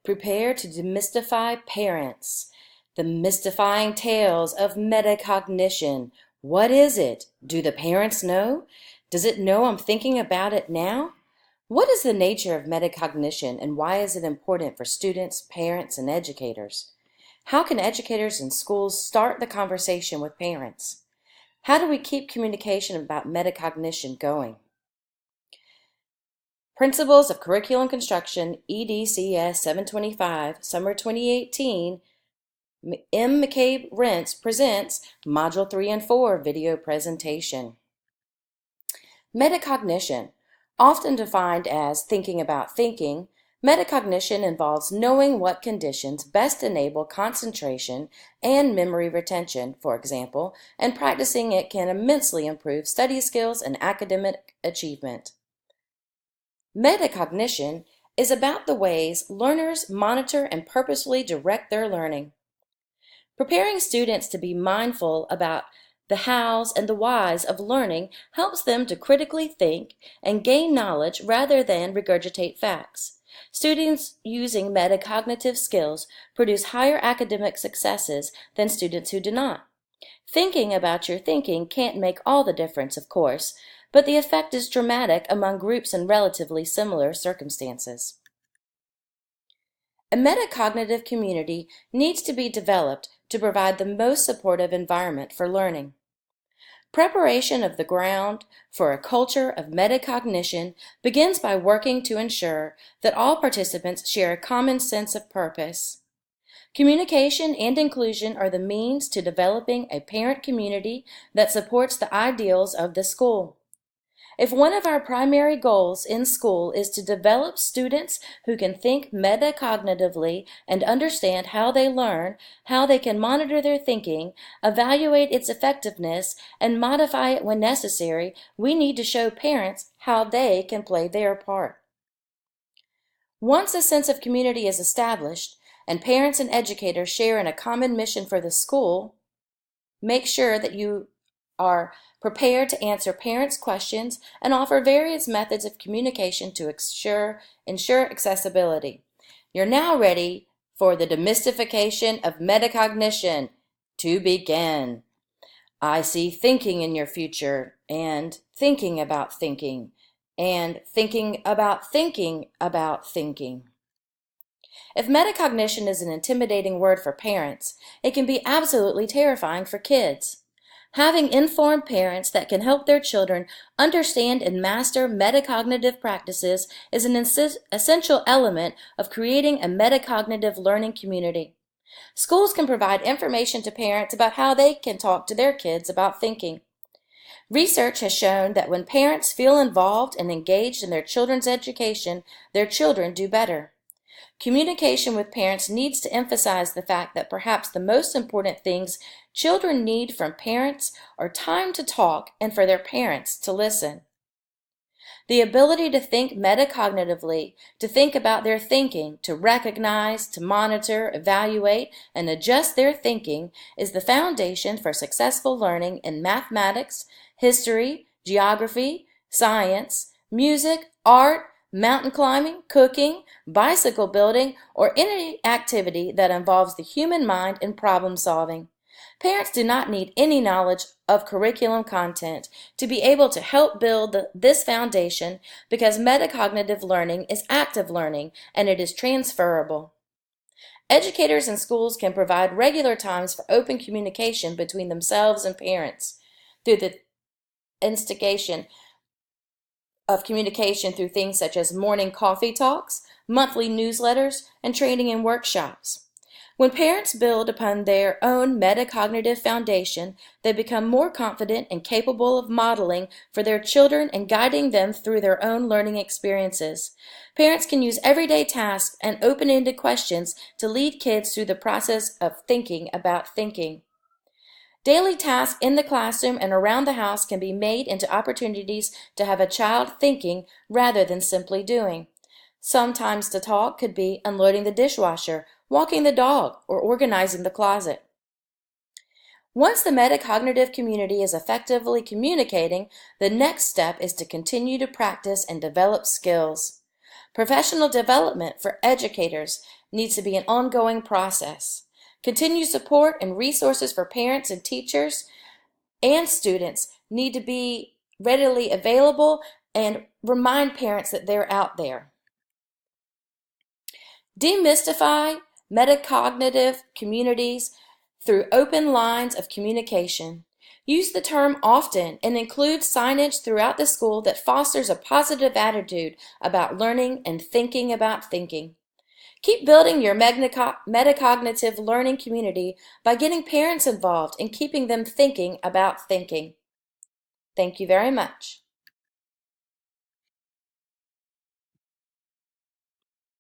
Prepare to demystify parents. The mystifying tales of metacognition. What is it? Do the parents know? Does it know I'm thinking about it now? What is the nature of metacognition and why is it important for students, parents, and educators? How can educators and schools start the conversation with parents? How do we keep communication about metacognition going? Principles of Curriculum Construction, EDCS725, Summer 2018, M. McCabe-Rents presents Module 3 and 4 video presentation. Metacognition, often defined as thinking about thinking, metacognition involves knowing what conditions best enable concentration and memory retention, for example, and practicing it can immensely improve study skills and academic achievement. Metacognition is about the ways learners monitor and purposefully direct their learning. Preparing students to be mindful about the hows and the whys of learning helps them to critically think and gain knowledge rather than regurgitate facts. Students using metacognitive skills produce higher academic successes than students who do not. Thinking about your thinking can't make all the difference, of course, but the effect is dramatic among groups in relatively similar circumstances. A metacognitive community needs to be developed to provide the most supportive environment for learning. Preparation of the ground for a culture of metacognition begins by working to ensure that all participants share a common sense of purpose. Communication and inclusion are the means to developing a parent community that supports the ideals of the school. If one of our primary goals in school is to develop students who can think metacognitively and understand how they learn, how they can monitor their thinking, evaluate its effectiveness, and modify it when necessary, we need to show parents how they can play their part. Once a sense of community is established, and parents and educators share in a common mission for the school, make sure that you are prepared to answer parents' questions and offer various methods of communication to ensure accessibility. You're now ready for the demystification of metacognition to begin. I see thinking in your future, and thinking about thinking, and thinking about thinking about thinking. If metacognition is an intimidating word for parents, it can be absolutely terrifying for kids. Having informed parents that can help their children understand and master metacognitive practices is an essential element of creating a metacognitive learning community. Schools can provide information to parents about how they can talk to their kids about thinking. Research has shown that when parents feel involved and engaged in their children's education, their children do better. Communication with parents needs to emphasize the fact that perhaps the most important things children need from parents are time to talk and for their parents to listen. The ability to think metacognitively, to think about their thinking, to recognize, to monitor, evaluate, and adjust their thinking is the foundation for successful learning in mathematics, history, geography, science, music, art, mountain climbing, cooking, bicycle building, or any activity that involves the human mind and problem solving. Parents do not need any knowledge of curriculum content to be able to help build this foundation because metacognitive learning is active learning and it is transferable. Educators and schools can provide regular times for open communication between themselves and parents through the instigation of communication through things such as morning coffee talks, monthly newsletters, and training and workshops. When parents build upon their own metacognitive foundation, they become more confident and capable of modeling for their children and guiding them through their own learning experiences. Parents can use everyday tasks and open-ended questions to lead kids through the process of thinking about thinking. Daily tasks in the classroom and around the house can be made into opportunities to have a child thinking rather than simply doing. Sometimes to talk could be unloading the dishwasher, walking the dog, or organizing the closet. Once the metacognitive community is effectively communicating, the next step is to continue to practice and develop skills. Professional development for educators needs to be an ongoing process. Continued support and resources for parents and teachers and students need to be readily available, and remind parents that they're out there. Demystify metacognitive communities through open lines of communication. Use the term often and include signage throughout the school that fosters a positive attitude about learning and thinking about thinking. Keep building your metacognitive learning community by getting parents involved and keeping them thinking about thinking. Thank you very much.